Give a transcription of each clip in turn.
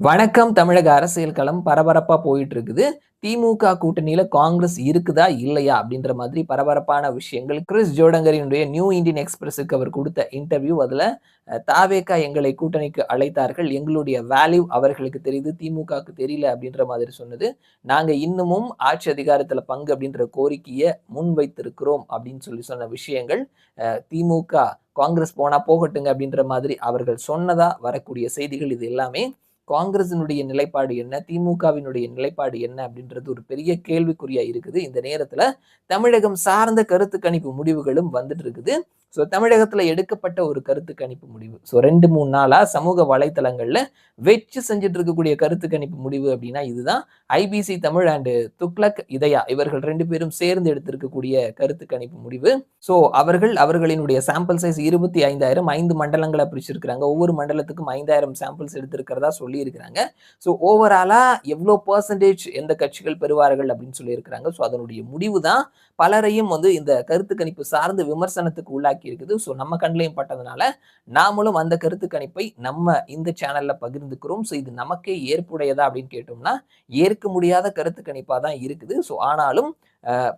வணக்கம். தமிழக அரசியல் களம் பரபரப்பா போயிட்டு இருக்குது. திமுக கூட்டணியில காங்கிரஸ் இருக்குதா? இல்லையா? அப்படின்ற மாதிரி பரபரப்பான விஷயங்கள். கிறிஸ் ஜோடங்கரினுடைய நியூ இந்தியன் எக்ஸ்பிரஸுக்கு அவர் குடுத்த இன்டர்வியூ. அதுல தாவேகா எங்களை கூட்டணிக்கு அழைத்தார்கள். எங்களுடைய வேல்யூ அவர்களுக்கு தெரியுது. திமுகவுக்கு தெரியல அப்படின்ற மாதிரி சொன்னது. நாங்க இன்னமும் ஆட்சி அதிகாரத்துல பங்கு அப்படின்ற கோரிக்கைய முன்வைத்திருக்கிறோம் அப்படின்னு சொன்ன விஷயங்கள். திமுக காங்கிரஸ் போனா போகட்டுங்க அப்படின்ற மாதிரி அவர்கள் சொன்னதா வரக்கூடிய செய்திகள் இது எல்லாமே காங்கிரசினுடைய நிலைப்பாடு என்ன? திமுகவினுடைய நிலைப்பாடு என்ன? அப்படின்றது ஒரு பெரிய கேள்விக்குறியா இருக்குது. இந்த நேரத்துல தமிழகம் சார்ந்த கருத்து கணிப்பு முடிவுகளும் வந்துட்டு இருக்குது. தமிழகத்துல எடுக்கப்பட்ட ஒரு கருத்து கணிப்பு முடிவு. 2, 3 நாளா சமூக வலைத்தளங்கள்ல வெச்சு செஞ்சுட்டு இருக்கக்கூடிய கருத்து கணிப்பு முடிவு அப்படின்னா இதுதான். ஐபிசி தமிழ் அண்ட் துக்ளக் இதயா இவர்கள் 2 பேரும் சேர்ந்து எடுத்திருக்கக்கூடிய கருத்து கணிப்பு முடிவு. அவர்களினுடைய சாம்பிள் சைஸ் 25,000 5 மண்டலங்களா பிரிச்சிருக்கிறாங்க. ஒவ்வொரு மண்டலத்துக்கும் 5,000 சாம்பிள்ஸ் எடுத்திருக்கிறதா சொல்லியிருக்கிறாங்க. ஓவராலா எவ்வளோ பெர்சன்டேஜ் எந்த கட்சிகள் பெறுவார்கள் அப்படின்னு சொல்லியிருக்கிறாங்க. அதனுடைய முடிவு தான் பலரையும் இந்த கருத்து கணிப்பு சார்ந்து விமர்சனத்துக்கு உள்ளாக்கி இருக்குது. நம்ம கண்ணிலையும் பட்டதுனால நாமளும் அந்த கருத்து கணிப்பை நம்ம இந்த சேனல்ல பகிர்ந்துக்கிறோம். இது நமக்கே ஏற்புடையதா அப்படின்னு கேட்டோம்னா ஏற்க முடியாத கருத்து கணிப்பா தான் இருக்குது. ஆனாலும்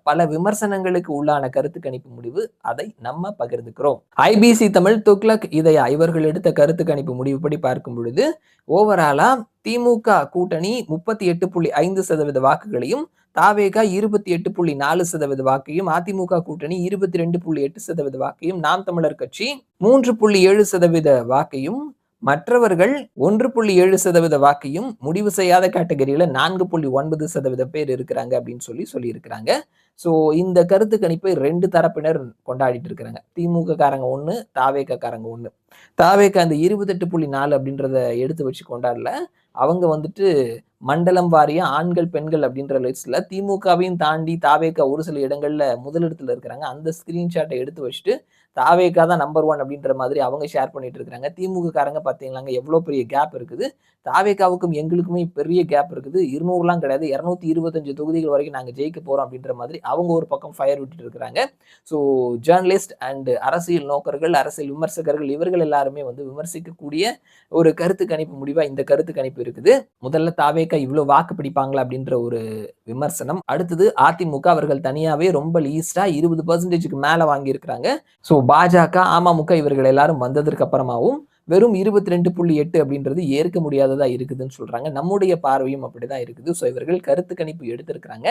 பல விமர்சனங்களுக்கு உள்ளான கருத்து கணிப்பு முடிவு அதை நம்ம பகிர்ந்துக்கிறோம். ஐபிசி தமிழ் துக்ளக் இதயா இவர்கள் எடுத்த கருத்து கணிப்பு முடிவுப்படி பார்க்கும் பொழுது ஓவராலா திமுக கூட்டணி 38.5% வாக்குகளையும், தாவேகா 28.4% வாக்கையும், அதிமுக கூட்டணி 22.8% வாக்கையும், நாம் தமிழர் கட்சி 3.7% வாக்கையும், மற்றவர்கள் 1.7% வாக்கையும், முடிவு செய்யாத கேட்டகரியில 4.9% பேர் இருக்கிறாங்க அப்படின்னு சொல்லியிருக்கிறாங்க. இந்த கருத்து கணிப்பை 2 தரப்பினர் கொண்டாடிட்டு இருக்கிறாங்க. திமுக காரங்க 1, தாவேகா காரங்க 1. தாவேகா அந்த 28.4 அப்படின்றத எடுத்து வச்சு கொண்டாடல. அவங்க மண்டலம் வாரியா ஆண்கள், பெண்கள் அப்படின்ற லிஸ்ட்ல திமுகவையும் தாண்டி தாவேகா ஒரு சில இடங்கள்ல முதலிடத்துல இருக்கிறாங்க. அந்த ஸ்கிரீன்ஷாட்டை எடுத்து வச்சுட்டு தாவேகா தான் நம்பர் 1 அப்படின்ற மாதிரி அவங்க ஷேர் பண்ணிட்டு இருக்காங்க. திமுக காரங்க பாத்தீங்களாங்க எவ்வளவு பெரிய கேப் இருக்குது. தாவேகாவுக்கும் எங்களுக்குமே பெரிய கேப் இருக்குது. 200லாம் கிடையாது. 225 தொகுதிகள் வரைக்கும் நாங்க ஜெயிக்க போறோம் அப்படின்ற மாதிரி அவங்க ஒரு பக்கம் ஃபயர் விட்டுட்டு இருக்கிறாங்க. ஜேர்னலிஸ்ட் அண்ட் அரசியல் நோக்கர்கள், அரசியல் விமர்சகர்கள் இவர்கள் எல்லாருமே விமர்சிக்கக்கூடிய ஒரு கருத்து கணிப்பு முடிவா இந்த கருத்து கணிப்பு இருக்குது. முதல்ல தாவேகா இவ்வளவு வாக்கு பிடிப்பாங்களா அப்படின்ற ஒரு விமர்சனம். அடுத்தது அதிமுக அவர்கள் தனியாவே ரொம்ப லீஸ்டா 20% மேல வாங்கி இருக்கிறாங்க. பாஜக, அமமுக இவர்கள் எல்லாரும் வந்ததற்கு அப்புறமாவும் வெறும் 22.8 அப்படின்றது ஏற்க முடியாததா இருக்குதுன்னு சொல்றாங்க. நம்முடைய பார்வையும் அப்படிதான் இருக்குது. இவர்கள் கருத்து கணிப்பு எடுத்திருக்கிறாங்க.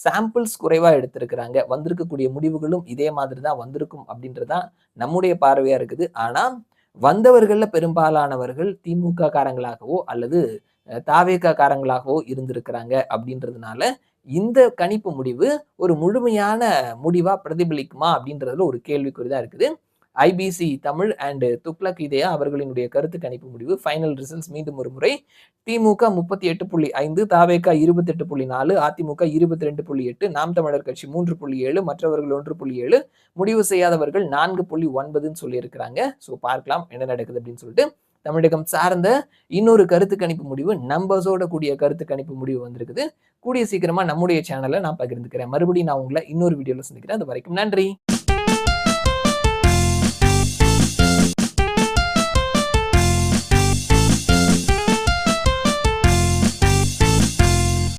சாம்பிள்ஸ் குறைவா எடுத்திருக்கிறாங்க. வந்திருக்கக்கூடிய முடிவுகளும் இதே மாதிரி தான் வந்திருக்கும் அப்படின்றதான் நம்முடைய பார்வையா இருக்குது. ஆனா வந்தவர்கள்ல பெரும்பாலானவர்கள் திமுக காரங்களாகவோ அல்லது தாவேகா காரங்களாகவோ இருந்திருக்கிறாங்க அப்படின்றதுனால இந்த கணிப்பு முடிவு ஒரு முழுமையான முடிவா பிரதிபலிக்குமா அப்படின்றதுல ஒரு கேள்விக்குறிதான் இருக்குது. ஐபிசி தமிழ் அண்ட் துக்ளக் இதயா அவர்களினுடைய கருத்து கணிப்பு முடிவு ஃபைனல் ரிசல்ட்ஸ் மீண்டும் ஒரு முறை. திமுக 38.5, தாவேகா 28.4, அதிமுக 22.8, நாம் தமிழர் கட்சி 3.7, மற்றவர்கள் 1.7, முடிவு செய்யாதவர்கள் 4.9 சொல்லியிருக்கிறாங்க. பார்க்கலாம் என்ன நடக்குது அப்படின்னு சொல்லிட்டு. தமிழகம் சார்ந்த இன்னொரு கருத்து கணிப்பு முடிவு நம்பர்ஸோட கூடிய கருத்து கணிப்பு முடிவு வந்திருக்குது. கூடிய சீக்கிரமா நம்முடைய சேனலை நான் பகிர்ந்துக்கிறேன். மறுபடியும் நான் உங்களை இன்னொரு வீடியோல சந்திக்கிறேன். அது வரைக்கும் நன்றி.